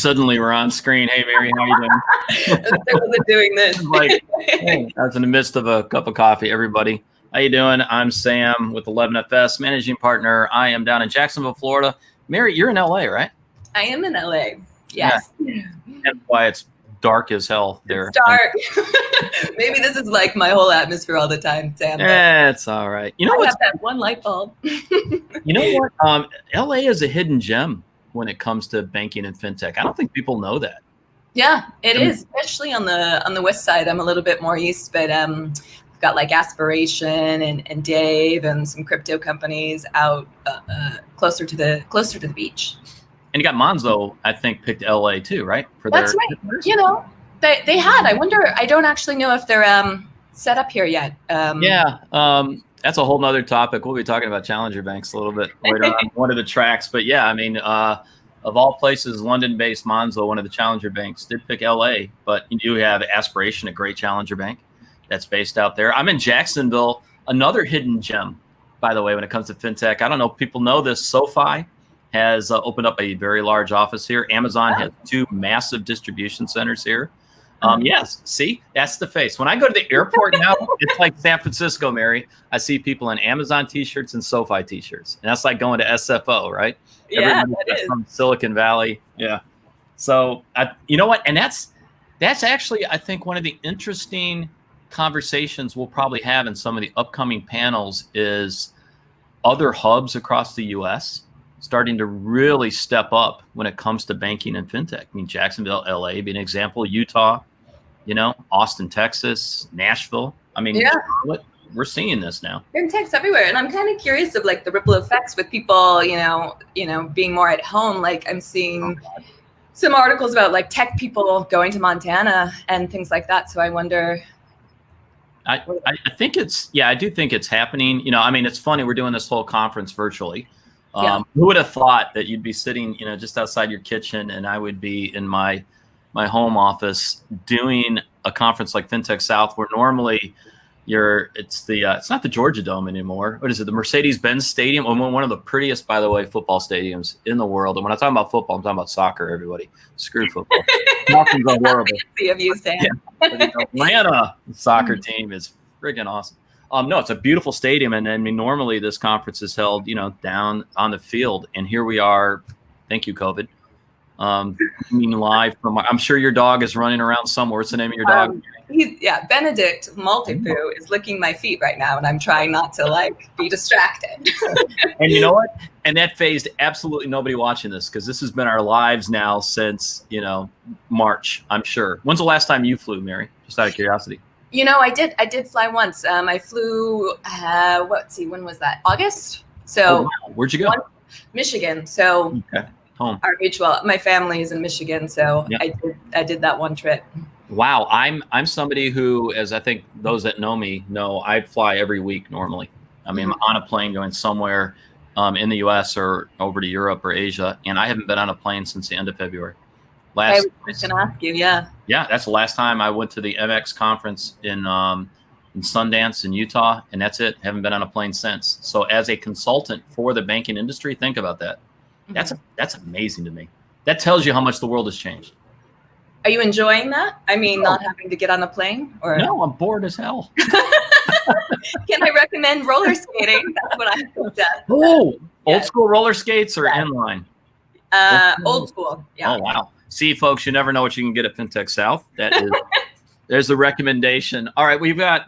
Suddenly we're on screen. Hey, Mary, how you doing? I wasn't doing this. Like, hey, I was in the midst of a cup of coffee. Everybody, how you doing? I'm Sam with 11FS, managing partner. I am down in Jacksonville, Florida. Mary, you're in LA, right? I am in LA. Yes. Yeah. And why it's dark as hell there. It's dark. Maybe this is like my whole atmosphere all the time, Sam. It's all right. You know what? I have that one light bulb. You know what? LA is a hidden gem when it comes to banking and fintech. I don't think people know that. Yeah, it is, especially on the west side. I'm a little bit more east, but we've got like Aspiration and Dave and some crypto companies out closer to the beach. And you got Monzo, I think, picked LA too, right? That's right. You know, they had. I wonder. I don't actually know if they're set up here yet. That's a whole nother topic. We'll be talking about challenger banks a little bit later on one of the tracks. But yeah, I mean, of all places, London-based Monzo, one of the challenger banks, did pick LA. But you do have Aspiration, a great challenger bank that's based out there. I'm in Jacksonville, another hidden gem, by the way, when it comes to fintech. I don't know if people know this. SoFi has opened up a very large office here. Amazon has 2 massive distribution centers here. Yes, see, that's the face. When I go to the airport now, it's like San Francisco, Mary. I see people in Amazon T-shirts and SoFi T-shirts. And that's like going to SFO, right? Yeah, everybody from Silicon Valley. Yeah. So, you know what? And that's actually, I think, one of the interesting conversations we'll probably have in some of the upcoming panels is other hubs across the U.S. starting to really step up when it comes to banking and fintech. I mean, Jacksonville, LA, be an example, Utah, you know, Austin, Texas, Nashville. I mean, we're seeing this now. Fintech's everywhere. And I'm kind of curious of like the ripple effects with people, you know, being more at home. Like I'm seeing some articles about like tech people going to Montana and things like that. So I wonder. I think I do think it's happening. You know, I mean, it's funny. We're doing this whole conference virtually. Who would have thought that you'd be sitting, you know, just outside your kitchen and I would be in my home office doing a conference like Fintech South, where normally it's not the Georgia Dome anymore. What is it? The Mercedes-Benz Stadium, one of the prettiest, by the way, football stadiums in the world. And when I talk about football, I'm talking about soccer. Everybody, screw football. Nothing's horrible. Of you, Sam. The Atlanta soccer team is friggin' awesome. No, it's a beautiful stadium, and I mean, normally this conference is held, you know, down on the field, and here we are. Thank you, COVID. Live from. I'm sure your dog is running around somewhere. What's the name of your dog? Benedict Multipoo is licking my feet right now, and I'm trying not to like be distracted. And you know what? And that phased absolutely nobody watching this, because this has been our lives now since, you know, March. I'm sure. When's the last time you flew, Mary? Just out of curiosity. You know, I did fly once. I flew, when was that? August? So where'd you go? Michigan. So home. Our mutual, my family is in Michigan. So I did that one trip. Wow. I'm somebody who, as I think those that know me know, I fly every week normally. I mean, I'm on a plane going somewhere in the US or over to Europe or Asia. And I haven't been on a plane since the end of February. I was going to ask you, yeah, that's the last time I went to the MX conference in Sundance in Utah, and that's it. Haven't been on a plane since. So, as a consultant for the banking industry, think about that. Mm-hmm. That's amazing to me. That tells you how much the world has changed. Are you enjoying that? I mean, not having to get on a plane, or no? I'm bored as hell. Can I recommend roller skating? That's what I looked at. Oh, old school roller skates or inline? Old school. Yeah. Oh wow. See, folks, you never know what you can get at Fintech South. There's the recommendation. All right, we've got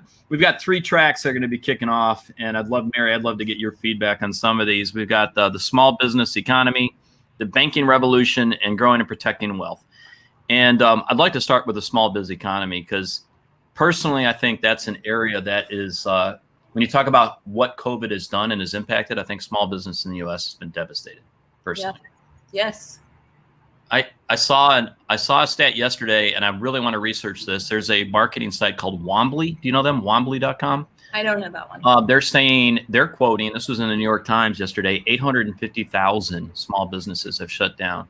3 tracks that are going to be kicking off, and I'd love to get your feedback on some of these. We've got the small business economy, the banking revolution, and growing and protecting wealth. And I'd like to start with the small biz economy, because personally, I think that's an area that is when you talk about what COVID has done and has impacted. I think small business in the U.S. has been devastated. Personally, yes. I saw a stat yesterday, and I really want to research this. There's a marketing site called Wombly. Do you know them? Wombly.com? I don't know that one. They're quoting, this was in the New York Times yesterday, 850,000 small businesses have shut down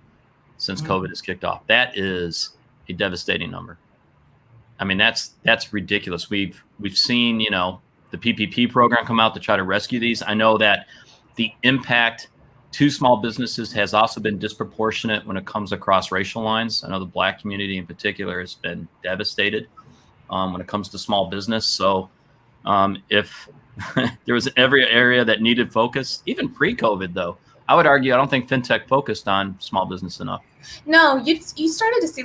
since COVID has kicked off. That is a devastating number. I mean, that's ridiculous. We've seen, you know, the PPP program come out to try to rescue these. I know that the impact to small businesses has also been disproportionate when it comes across racial lines. I know the Black community in particular has been devastated when it comes to small business. So if there was every area that needed focus, even pre-COVID, though, I would argue I don't think fintech focused on small business enough. No, you started to see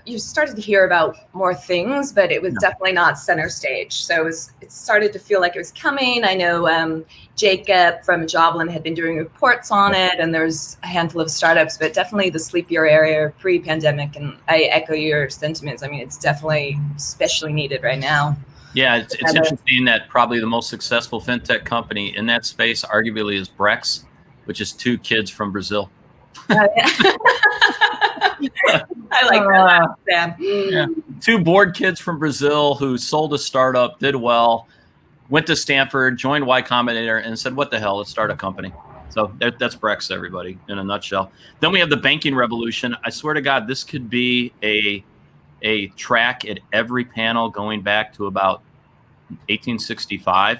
you started to hear about more things, but it was definitely not center stage. So it started to feel like it was coming. I know Jacob from Joblin had been doing reports on it, and there's a handful of startups, but definitely the sleepier area pre-pandemic. And I echo your sentiments. I mean, it's definitely especially needed right now. Yeah, it's interesting that probably the most successful fintech company in that space arguably is Brex, which is 2 kids from Brazil. Oh, yeah. I like that, Sam. Yeah. 2 bored kids from Brazil who sold a startup, did well, went to Stanford, joined Y Combinator, and said, what the hell, let's start a company. So that's Brex, everybody, in a nutshell. Then we have the banking revolution. I swear to God, this could be a track at every panel going back to about 1865.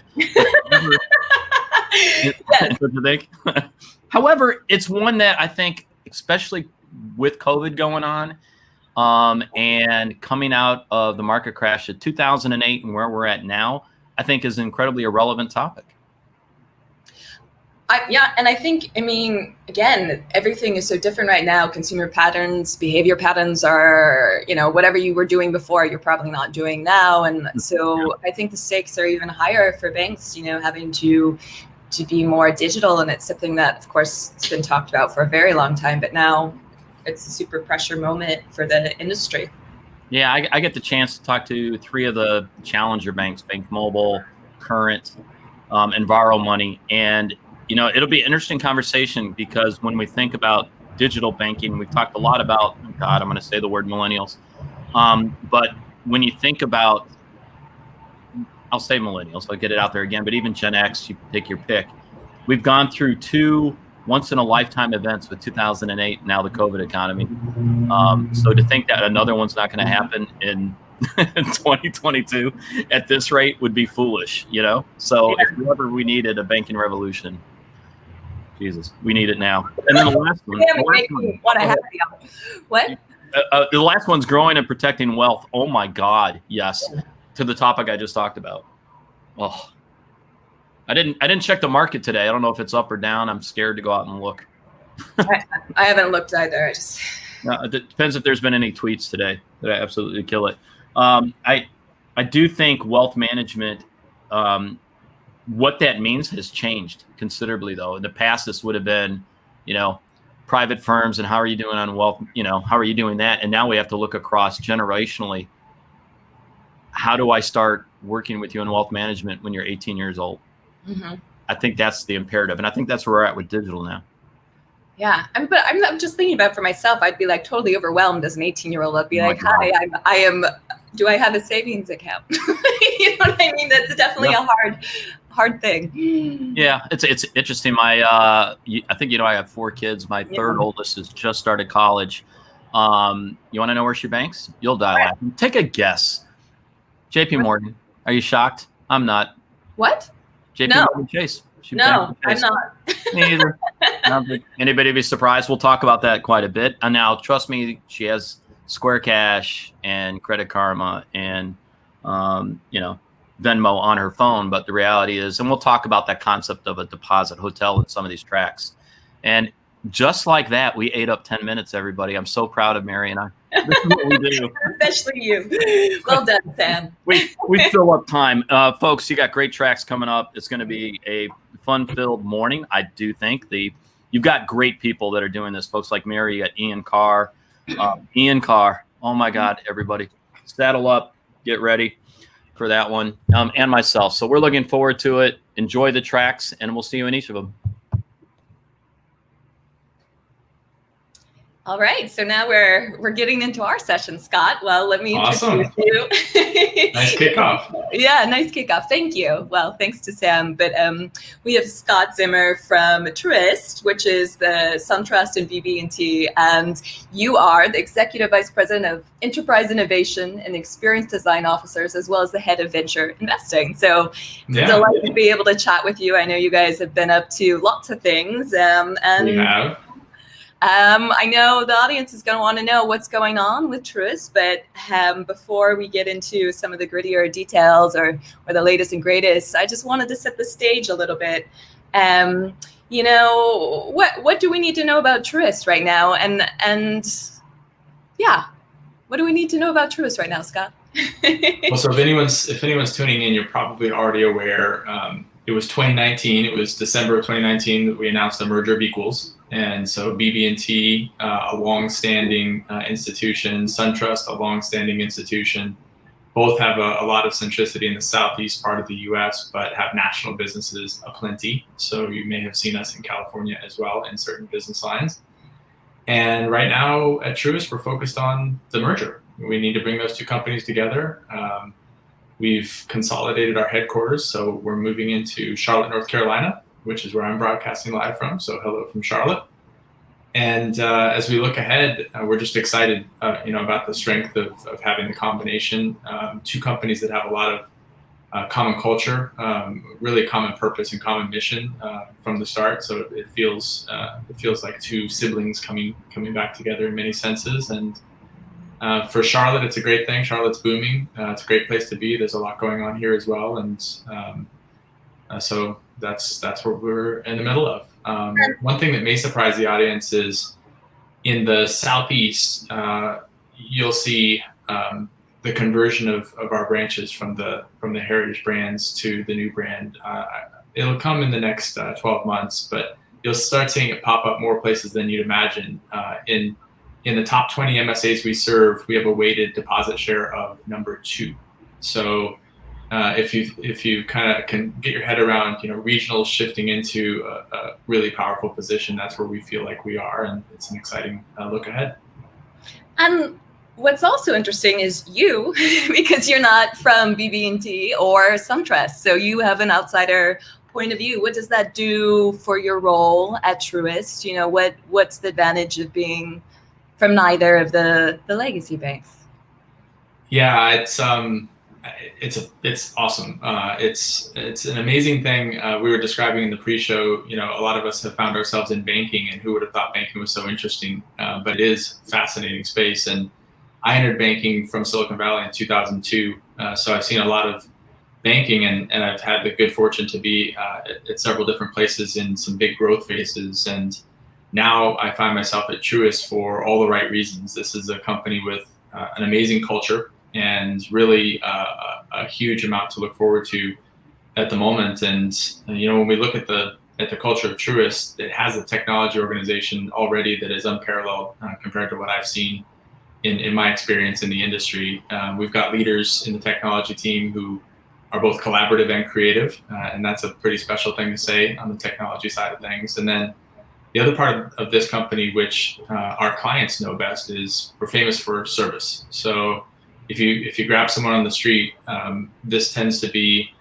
However, it's one that I think, especially with COVID going on and coming out of the market crash of 2008 and where we're at now, I think is an incredibly irrelevant topic. And I think, I mean, again, everything is so different right now. Consumer patterns, behavior patterns are, whatever you were doing before, you're probably not doing now. And so I think the stakes are even higher for banks, having to be more digital. And it's something that, of course, it's been talked about for a very long time, but now it's a super pressure moment for the industry. Yeah, I get the chance to talk to 3 of the challenger banks, Bank Mobile, Current, and Borrow Money. And it'll be an interesting conversation because when we think about digital banking, we've talked a lot about, oh God, I'm going to say the word millennials. But when you think about, I'll say millennials, I'll get it out there again, but even Gen X, you take your pick. We've gone through 2 once in a lifetime events with 2008, now the COVID economy. So to think that another one's not going to happen in 2022 at this rate would be foolish, So if ever we needed a banking revolution, Jesus, we need it now. And then the last one. What? The last one's growing and protecting wealth. Oh my God, yes. To the topic I just talked about. Oh, I didn't check the market today. I don't know if it's up or down. I'm scared to go out and look. I haven't looked either. It depends if there's been any tweets today that I absolutely kill it. I do think wealth management, what that means has changed considerably, though. In the past, this would have been, private firms and how are you doing on wealth? How are you doing that? And now we have to look across generationally. How do I start working with you in wealth management when you're 18 years old? Mm-hmm. I think that's the imperative. And I think that's where we're at with digital now. Yeah. But I'm just thinking about it for myself. I'd be like totally overwhelmed as an 18-year-old. I'd be hi, I am, do I have a savings account? You know what I mean? That's definitely a hard thing. Yeah. It's interesting. I think, I have 4 kids. My 3rd oldest has just started college. You want to know where she banks? You'll die laughing. Take a guess. JP Morgan. Are you shocked? I'm not. What? JP Morgan Chase. No, I'm not. Me either. Anybody be surprised? We'll talk about that quite a bit. And now, trust me, she has Square Cash and Credit Karma and, Venmo on her phone. But the reality is, and we'll talk about that concept of a deposit hotel in some of these tracks. And just like that, we ate up 10 minutes, everybody. I'm so proud of Mary and I. This is what we do. Especially you. Well done, Sam. We fill up time. Folks, you got great tracks coming up. It's going to be a fun-filled morning, I do think. You've got great people that are doing this. Folks like Mary, you got Ian Carr. Ian Carr. Oh, my God, everybody. Saddle up. Get ready for that one. And myself. So we're looking forward to it. Enjoy the tracks, and we'll see you in each of them. All right, so now we're getting into our session, Scott. Well, let me introduce Awesome. you. Nice kickoff. Yeah, nice kickoff. Thank you. Well, thanks to Sam. But we have Scott Zimmer from Truist, which is the SunTrust and BB&T, and you are the Executive Vice President of Enterprise Innovation and Experience Design Officers, as well as the Head of Venture Investing. So it's a delight to be able to chat with you. I know you guys have been up to lots of things. And we have. I know the audience is going to want to know what's going on with Truist, but before we get into some of the grittier details or the latest and greatest, I just wanted to set the stage a little bit. You know, what do we need to know about Truist right now? And yeah, what do we need to know about Truist right now, Scott? Well, so if anyone's tuning in, you're probably already aware. It was 2019. It was December of 2019 that we announced a merger of equals. And so BB&T, a long-standing institution, SunTrust, a long-standing institution, both have a lot of centricity in the southeast part of the U.S., but have national businesses aplenty. So you may have seen us in California as well in certain business lines. And right now at Truist, we're focused on the merger. We need to bring those two companies together. We've consolidated our headquarters, so we're moving into Charlotte, North Carolina, which is where I'm broadcasting live from. So hello from Charlotte. And as we look ahead, we're just excited, about the strength of having the combination. Two companies that have a lot of common culture, really common purpose and common mission from the start. So it feels like two siblings coming back together in many senses. And for Charlotte, it's a great thing. Charlotte's booming. It's a great place to be. There's a lot going on here as well. And so that's what we're in the middle of. One thing that may surprise the audience is in the Southeast, you'll see the conversion of our branches from the heritage brands to the new brand. It'll come in the next 12 months, but you'll start seeing it pop up more places than you'd imagine. In the top 20 MSAs we serve, we have a weighted deposit share of number 2. So if you kind of can get your head around, regionals shifting into a really powerful position, that's where we feel like we are, and it's an exciting look ahead. And what's also interesting is you, because you're not from BB&T or SunTrust, so you have an outsider point of view. What does that do for your role at Truist? What's the advantage of being from neither of the legacy banks? Yeah, it's awesome. It's an amazing thing. We were describing in the pre-show, a lot of us have found ourselves in banking, and who would have thought banking was so interesting? But it is a fascinating space. And I entered banking from Silicon Valley in 2002. So I've seen a lot of banking, and I've had the good fortune to be at several different places in some big growth phases. And now I find myself at Truist for all the right reasons. This is a company with an amazing culture and really a huge amount to look forward to at the moment. And when we look at the culture of Truist, it has a technology organization already that is unparalleled compared to what I've seen in my experience in the industry. We've got leaders in the technology team who are both collaborative and creative, and that's a pretty special thing to say on the technology side of things. And then the other part of this company, which our clients know best, is we're famous for service. So if you grab someone on the street, this tends to be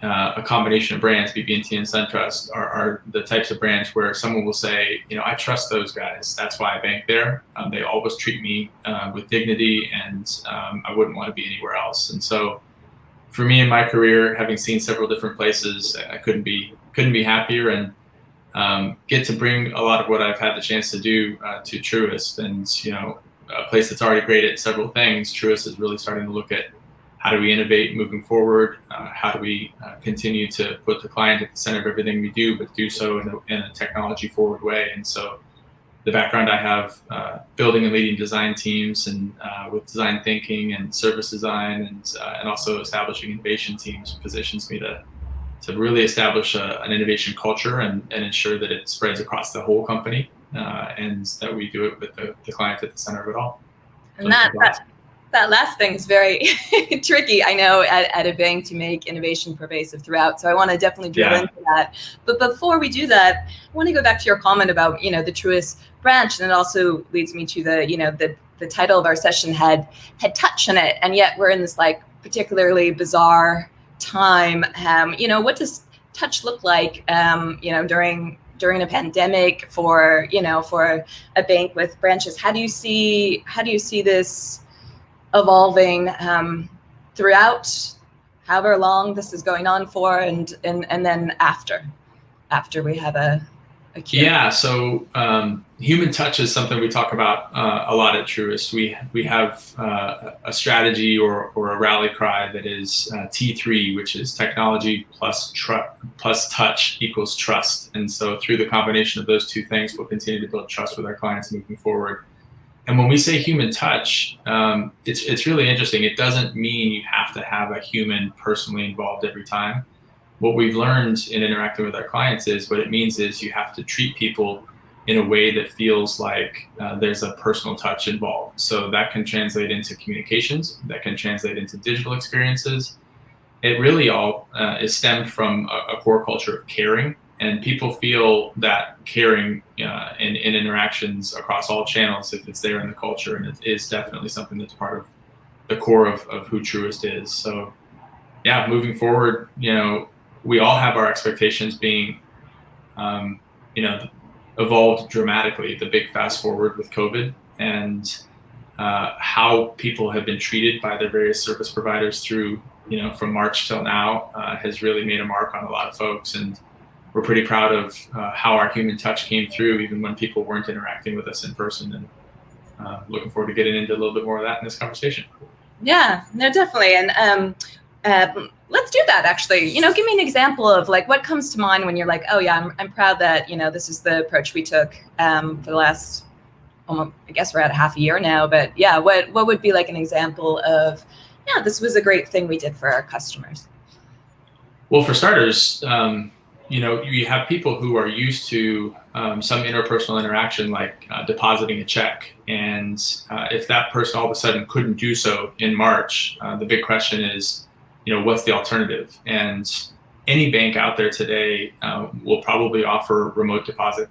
a combination of brands. BB&T and SunTrust are the types of brands where someone will say, I trust those guys. That's why I bank there. They always treat me with dignity, and I wouldn't want to be anywhere else. And so for me in my career, having seen several different places, I couldn't be happier, and get to bring a lot of what I've had the chance to do to Truist. And a place that's already great at several things, Truist is really starting to look at how do we innovate moving forward, how do we continue to put the client at the center of everything we do, but do so in a technology forward way. And so the background I have building and leading design teams, and with design thinking and service design, and also establishing innovation teams positions me to really establish an innovation culture and ensure that it spreads across the whole company, and that we do it with the client at the center of it all. And That last thing is very tricky, I know, at a bank to make innovation pervasive throughout. So I want to definitely drill into that. But before we do that, I want to go back to your comment about, the Truist branch, and it also leads me to the title of our session had touch in it, and yet we're in this like particularly bizarre time. What does touch look like? During a pandemic for a bank with branches. How do you see this evolving throughout however long this is going on for, and then after we have a cure? Yeah, so human touch is something we talk about a lot at Truist. We have a strategy or a rally cry that is T3, which is technology plus touch equals trust. And so through the combination of those two things, we'll continue to build trust with our clients moving forward. And when we say human touch, it's really interesting. It doesn't mean you have to have a human personally involved every time. What we've learned in interacting with our clients is what it means is you have to treat people in a way that feels like there's a personal touch involved. So that can translate into communications, that can translate into digital experiences. It really all is stemmed from a core culture of caring, and people feel that caring in interactions across all channels if it's there in the culture, and it is definitely something that's part of the core of who Truist is. So yeah, moving forward, we all have our expectations being, evolved dramatically. The big fast forward with COVID and how people have been treated by their various service providers through, from March till now has really made a mark on a lot of folks. And we're pretty proud of how our human touch came through, even when people weren't interacting with us in person. And looking forward to getting into a little bit more of that in this conversation. Yeah, no, definitely. And let's do that, actually. Give me an example of like what comes to mind when you're like, oh yeah, I'm proud that, this is the approach we took for the last, I guess we're at a half a year now, but yeah, what would be like an example of, yeah, this was a great thing we did for our customers? Well, for starters, you have people who are used to some interpersonal interaction, like depositing a check. And if that person all of a sudden couldn't do so in March, the big question is, what's the alternative? And any bank out there today will probably offer remote deposit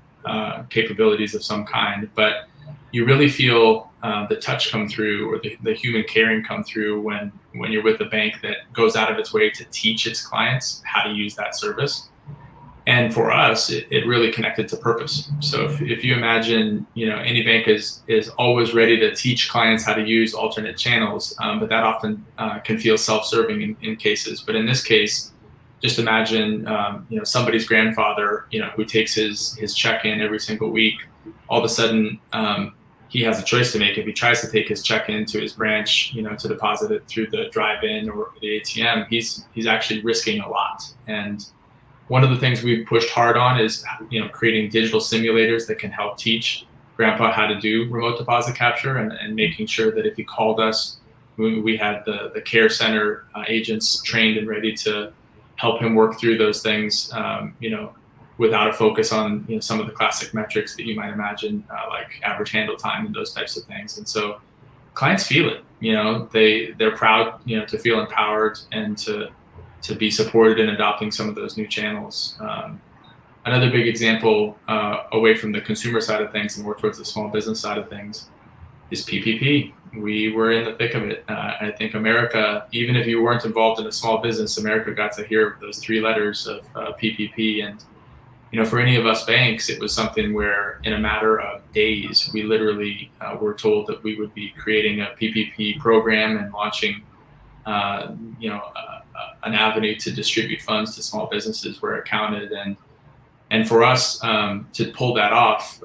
capabilities of some kind, but you really feel the touch come through, or the human caring come through when you're with a bank that goes out of its way to teach its clients how to use that service. And for us, it really connected to purpose. So if you imagine, any bank is always ready to teach clients how to use alternate channels, but that often can feel self-serving in cases. But in this case, just imagine, somebody's grandfather, who takes his check in every single week. All of a sudden, he has a choice to make. If he tries to take his check into his branch, to deposit it through the drive-in or the ATM, he's actually risking a lot. And one of the things we've pushed hard on is, creating digital simulators that can help teach Grandpa how to do remote deposit capture, and making sure that if he called us, we had the care center agents trained and ready to help him work through those things, without a focus on some of the classic metrics that you might imagine, like average handle time and those types of things. And so clients feel it. They're proud to feel empowered and to be supported in adopting some of those new channels. Another big example away from the consumer side of things and more towards the small business side of things is PPP. We were in the thick of it. I think America, even if you weren't involved in a small business, America got to hear those three letters of PPP. And for any of us banks, it was something where in a matter of days, we literally were told that we would be creating a PPP program and launching an avenue to distribute funds to small businesses where it counted. And for us to pull that off,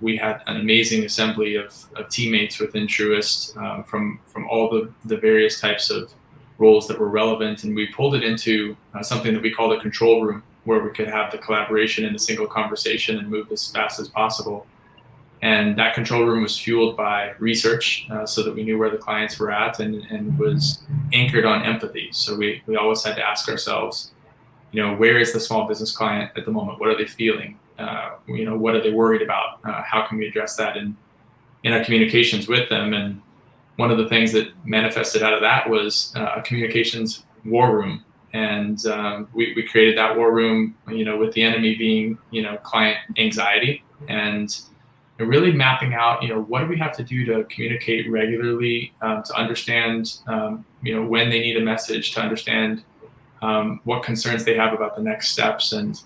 we had an amazing assembly of teammates within Truist from all the various types of roles that were relevant. And we pulled it into something that we call the control room, where we could have the collaboration in a single conversation and move as fast as possible. And that control room was fueled by research, so that we knew where the clients were at, and was anchored on empathy. So we always had to ask ourselves, where is the small business client at the moment? What are they feeling? What are they worried about? How can we address that in our communications with them? And one of the things that manifested out of that was a communications war room. And we created that war room, with the enemy being, client anxiety, and really mapping out, what do we have to do to communicate regularly, to understand, when they need a message, to understand what concerns they have about the next steps. And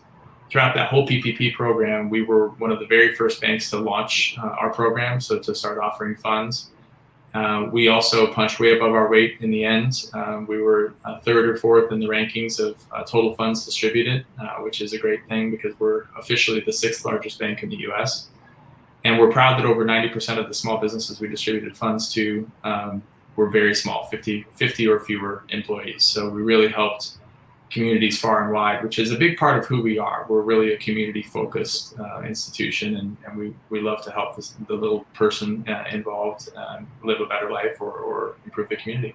throughout that whole PPP program, we were one of the very first banks to launch our program, so to start offering funds. We also punched way above our weight in the end. We were third or fourth in the rankings of total funds distributed, which is a great thing because we're officially the 6th largest bank in the US. And we're proud that over 90% of the small businesses we distributed funds to were very small, 50 or fewer employees. So we really helped communities far and wide, which is a big part of who we are. We're really a community-focused institution, and we love to help the little person involved live a better life or improve the community.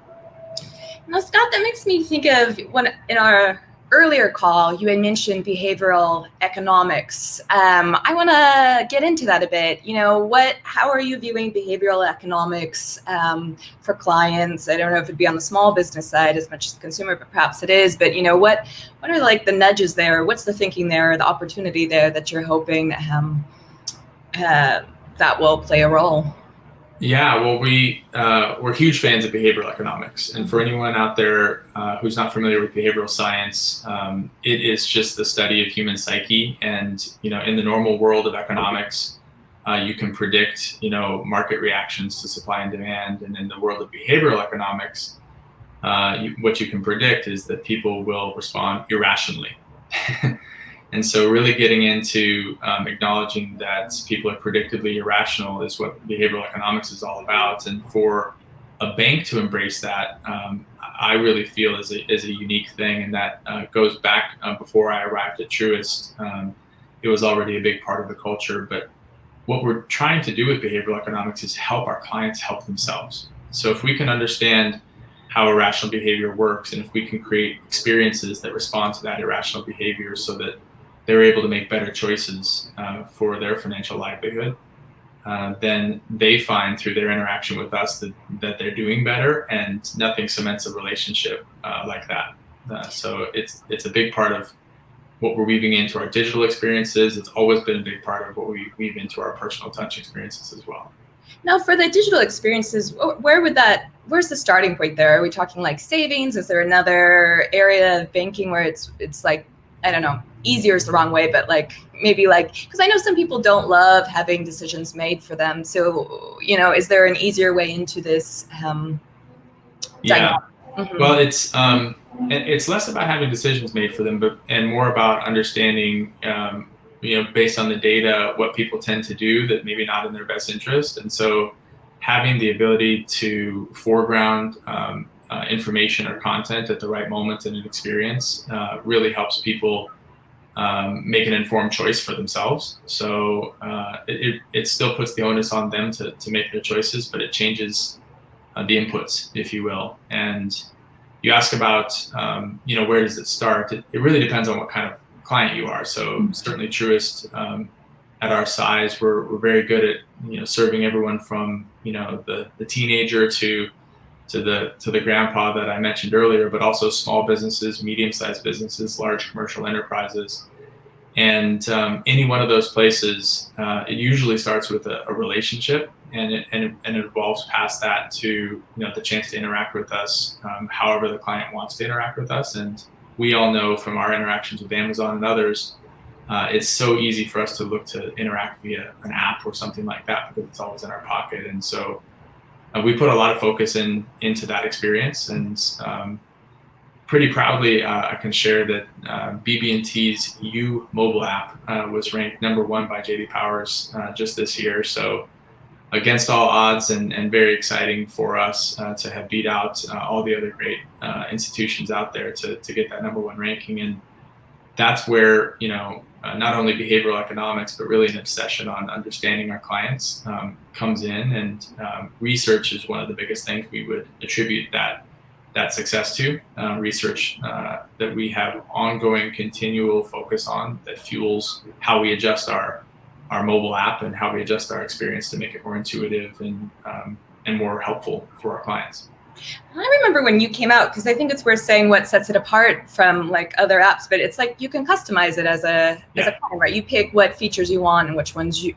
Now, Scott, that makes me think of when in our earlier call, you had mentioned behavioral economics. I want to get into that a bit. How are you viewing behavioral economics for clients? I don't know if it'd be on the small business side as much as the consumer, but perhaps it is. But what are like the nudges there? What's the thinking there, the opportunity there that you're hoping that will play a role? Yeah, well, we're huge fans of behavioral economics, and for anyone out there who's not familiar with behavioral science, it is just the study of human psyche. And in the normal world of economics, you can predict market reactions to supply and demand, and in the world of behavioral economics, what you can predict is that people will respond irrationally. And so really getting into acknowledging that people are predictably irrational is what behavioral economics is all about. And for a bank to embrace that, I really feel is a unique thing. And that goes back before I arrived at Truist. It was already a big part of the culture. But what we're trying to do with behavioral economics is help our clients help themselves. So if we can understand how irrational behavior works, and if we can create experiences that respond to that irrational behavior so that they're able to make better choices for their financial livelihood, then they find through their interaction with us that they're doing better, and nothing cements a relationship like that. So it's a big part of what we're weaving into our digital experiences. It's always been a big part of what we weave into our personal touch experiences as well. Now, for the digital experiences, where's the starting point there? Are we talking like savings? Is there another area of banking where it's like, I don't know, easier is the wrong way, but because I know some people don't love having decisions made for them. So, is there an easier way into this? Yeah. Mm-hmm. Well, it's less about having decisions made for them, and more about understanding, based on the data, what people tend to do that maybe not in their best interest. And so having the ability to foreground information or content at the right moment in an experience really helps people make an informed choice for themselves. So it still puts the onus on them to make their choices, but it changes the inputs, if you will. And you ask about, where does it start? It really depends on what kind of client you are. So certainly Truist, at our size, we're very good at, serving everyone from, the teenager to the grandpa that I mentioned earlier, but also small businesses, medium-sized businesses, large commercial enterprises. And any one of those places, it usually starts with a relationship, and it evolves past that to the chance to interact with us, however the client wants to interact with us. And we all know from our interactions with Amazon and others, it's so easy for us to look to interact via an app or something like that because it's always in our pocket. And so we put a lot of focus into that experience, and pretty proudly I can share that BB&T's U mobile app was ranked #1 by JD Powers just this year. So against all odds, and very exciting for us to have beat out all the other great institutions out there to get that #1 ranking. And that's where not only behavioral economics, but really an obsession on understanding our clients comes in. And research is one of the biggest things we would attribute that success to. Research that we have ongoing, continual focus on that fuels how we adjust our mobile app and how we adjust our experience to make it more intuitive and more helpful for our clients. I remember when you came out, because I think it's worth saying what sets it apart from like other apps, but it's like you can customize it as a client, right? You pick what features you want and which ones you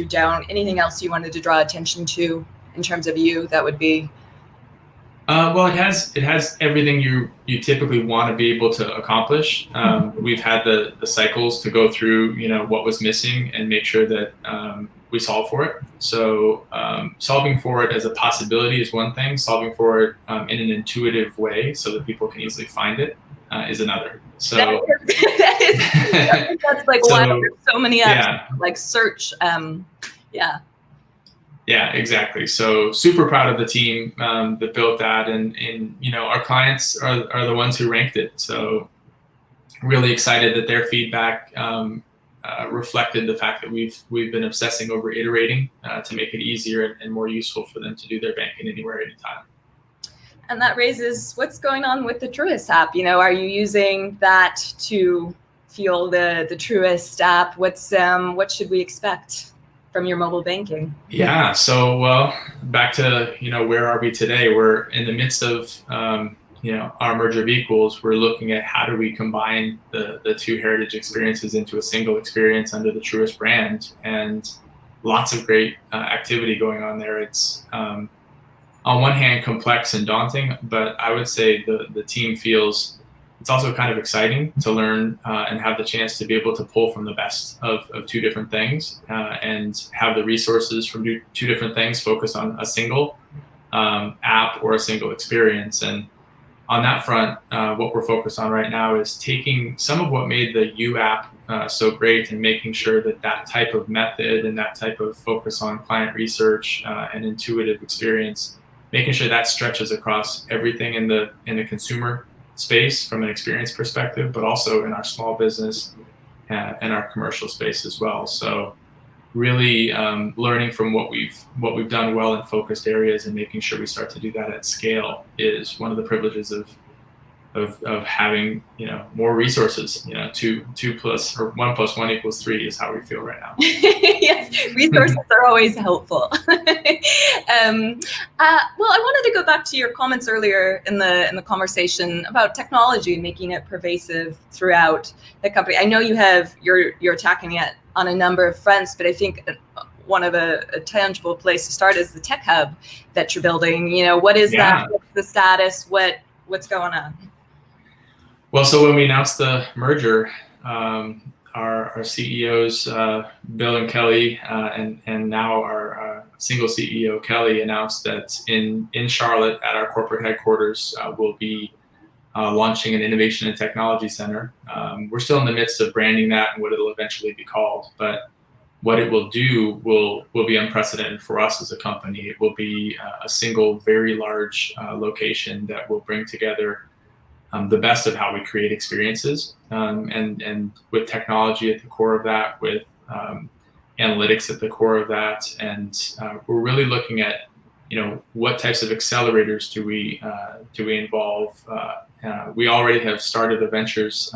don't. Anything else you wanted to draw attention to in terms of that would be? Well, it has everything you typically want to be able to accomplish. We've had the cycles to go through, what was missing and make sure that we solve for it. So solving for it as a possibility is one thing. Solving for it in an intuitive way so that people can easily find it is another. So that's like why there's so many apps like search. Yeah, exactly. So super proud of the team that built that, and our clients are the ones who ranked it. So really excited that their feedback reflected the fact that we've been obsessing over iterating to make it easier and more useful for them to do their banking anywhere, anytime. And that raises what's going on with the Truist app. Are you using that to fuel the Truist app? What should we expect from your mobile banking? Yeah. So, back to, where are we today? We're in the midst of, our merger of equals. We're looking at how do we combine the two heritage experiences into a single experience under the Truist brand, and lots of great activity going on there. It's, on one hand, complex and daunting, but I would say the team feels it's also kind of exciting to learn and have the chance to be able to pull from the best of two different things and have the resources from two different things focused on a single app or a single experience. And on that front, what we're focused on right now is taking some of what made the U app so great and making sure that type of method and that type of focus on client research and intuitive experience, making sure that stretches across everything in the consumer space from an experience perspective, but also in our small business and our commercial space as well. So really learning from what we've done well in focused areas and making sure we start to do that at scale is one of the privileges of having more resources. 2 plus or 1 + 1 = 3 is how we feel right now. Yes, resources are always helpful. Well, I wanted to go back to your comments earlier in the conversation about technology and making it pervasive throughout the company. I know you're attacking it on a number of fronts, but I think one of a tangible place to start is the tech hub that you're building. What is that? What's the status? What's going on? Well, so when we announced the merger, our CEOs, Bill and Kelly, and now our single CEO, Kelly, announced that in Charlotte at our corporate headquarters, we'll be launching an innovation and technology center. We're still in the midst of branding that and what it'll eventually be called, but what it will do will be unprecedented for us as a company. It will be a single, very large location that will bring together the best of how we create experiences, and with technology at the core of that, with analytics at the core of that, and we're really looking at what types of accelerators do we involve. We already have started a ventures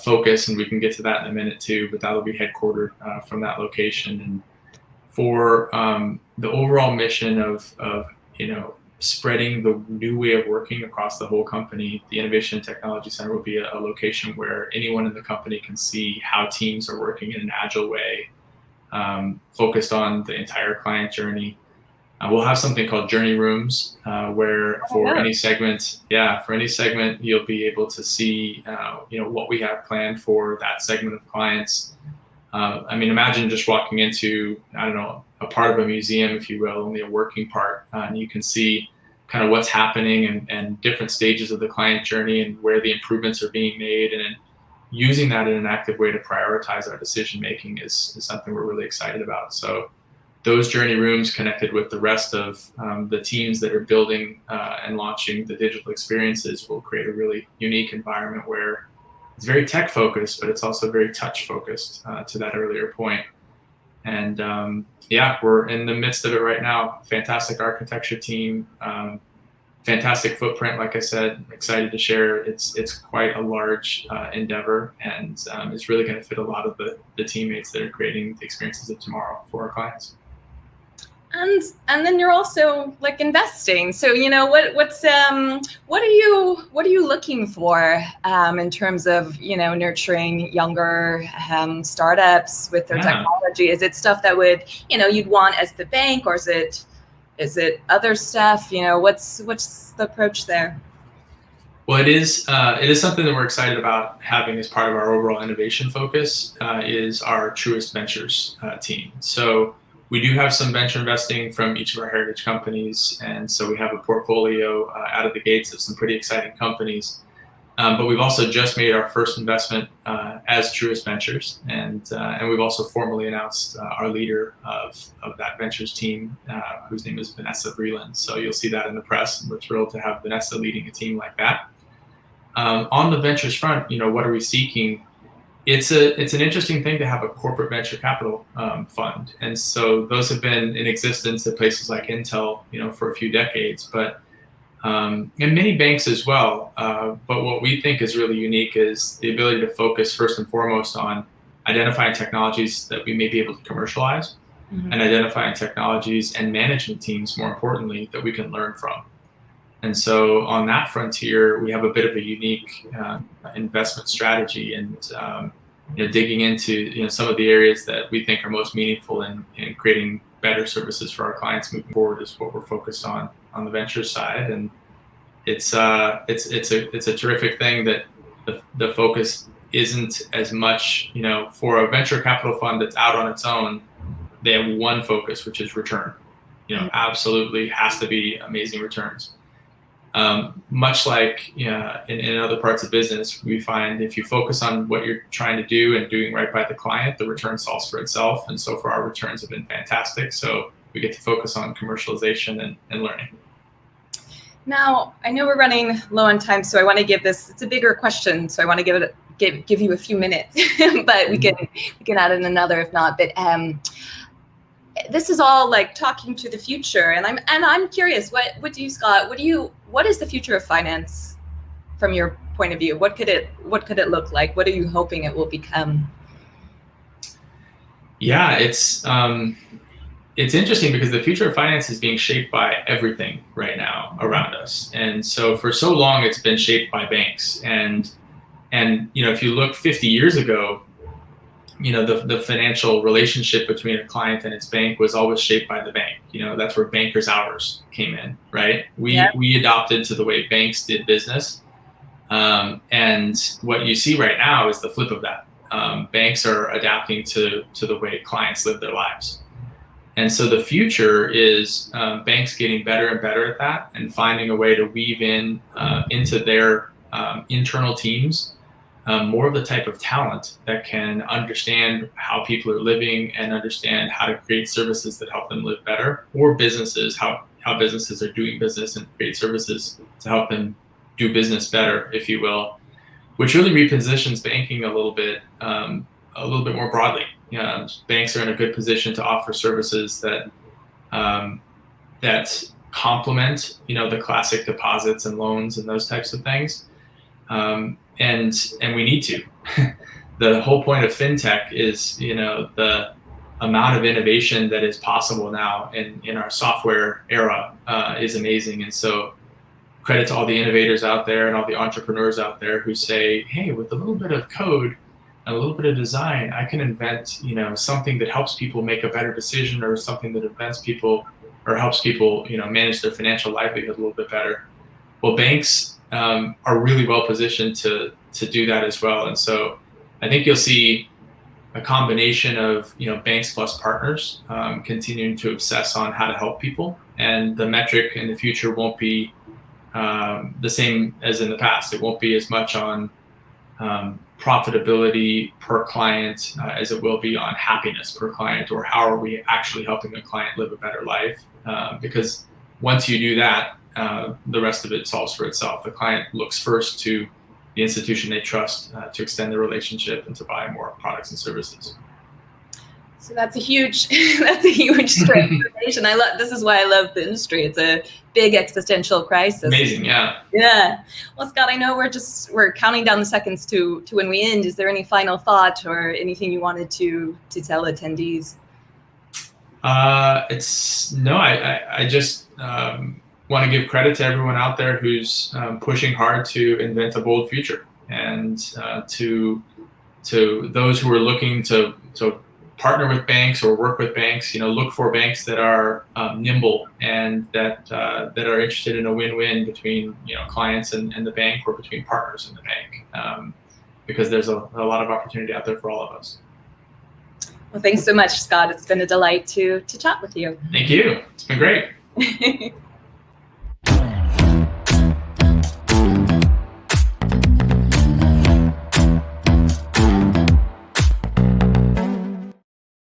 focus, and we can get to that in a minute too, but that'll be headquartered from that location. And for the overall mission of spreading the new way of working across the whole company, the Innovation and Technology Center will be a location where anyone in the company can see how teams are working in an agile way, focused on the entire client journey. We'll have something called journey rooms, where for any segment, you'll be able to see, what we have planned for that segment of clients. Imagine just walking into, a part of a museum, if you will, only a working part, and you can see kind of what's happening and different stages of the client journey and where the improvements are being made, and using that in an active way to prioritize our decision making is something we're really excited about. So those journey rooms connected with the rest of the teams that are building and launching the digital experiences will create a really unique environment where it's very tech focused, but it's also very touch focused, to that earlier point. And we're in the midst of it right now. Fantastic architecture team, fantastic footprint. Like I said, excited to share. It's quite a large endeavor, and it's really going to fit a lot of the teammates that are creating the experiences of tomorrow for our clients. And then you're also like investing. So what are you looking for in terms of nurturing younger startups with their technology? Is it stuff that would you'd want as the bank, or is it other stuff? What's the approach there? Well, it is something that we're excited about having as part of our overall innovation focus, is our Truist Ventures team. So we do have some venture investing from each of our heritage companies, and so we have a portfolio out of the gates of some pretty exciting companies. But we've also just made our first investment as Truist Ventures, and we've also formally announced our leader of that ventures team, whose name is Vanessa Breland. So you'll see that in the press, and we're thrilled to have Vanessa leading a team like that. On the ventures front, what are we seeking? It's an interesting thing to have a corporate venture capital fund, and so those have been in existence at places like Intel, for a few decades, but and many banks as well. But what we think is really unique is the ability to focus first and foremost on identifying technologies that we may be able to commercialize, and identifying technologies and management teams, more importantly, that we can learn from. And so on that frontier, we have a bit of a unique investment strategy, and digging into some of the areas that we think are most meaningful in creating better services for our clients moving forward is what we're focused on the venture side. And it's a terrific thing that the focus isn't as much for a venture capital fund that's out on its own. They have one focus, which is return. Absolutely has to be amazing returns. Much like in other parts of business, we find if you focus on what you're trying to do and doing right by the client, the return solves for itself. And so far, our returns have been fantastic. So we get to focus on commercialization and learning. Now, I know we're running low on time, so I want to give this. It's a bigger question, so I want to give you a few minutes, but we can add in another if not. But this is all like talking to the future, and I'm curious. What do you, Scott? What is the future of finance from your point of view? What could it look like? What are you hoping it will become? Yeah, it's interesting because the future of finance is being shaped by everything right now around us, and so for so long it's been shaped by banks. And if you look 50 years ago, the financial relationship between a client and its bank was always shaped by the bank. That's where bankers' hours came in, right? We adopted to the way banks did business. And what you see right now is the flip of that. Banks are adapting to the way clients live their lives. And so the future is banks getting better and better at that, and finding a way to weave into their internal teams more of the type of talent that can understand how people are living and understand how to create services that help them live better, or businesses, how businesses are doing business, and create services to help them do business better, if you will, which really repositions banking a little bit more broadly. Banks are in a good position to offer services that complement, the classic deposits and loans and those types of things. And we need to. The whole point of Fintech is, the amount of innovation that is possible now in our software era is amazing. And so credit to all the innovators out there and all the entrepreneurs out there who say, hey, with a little bit of code and a little bit of design, I can invent, something that helps people make a better decision, or something that invents people or helps people, manage their financial livelihood a little bit better. Well, banks are really well positioned to do that as well. And so I think you'll see a combination of banks plus partners continuing to obsess on how to help people, and the metric in the future won't be the same as in the past. It won't be as much on profitability per client as it will be on happiness per client, or how are we actually helping a client live a better life, because once you do that, the rest of it solves for itself. The client looks first to the institution they trust to extend the relationship and to buy more products and services. So that's a huge transformation. This is why I love the industry. It's a big existential crisis. Amazing, yeah. Yeah. Well, Scott, I know we're counting down the seconds to when we end. Is there any final thought or anything you wanted to tell attendees? I just want to give credit to everyone out there who's pushing hard to invent a bold future, and to those who are looking to partner with banks or work with banks, look for banks that are nimble and that are interested in a win-win between clients and the bank, or between partners in the bank, because there's a lot of opportunity out there for all of us. Well, thanks so much, Scott. It's been a delight to chat with you. Thank you. It's been great.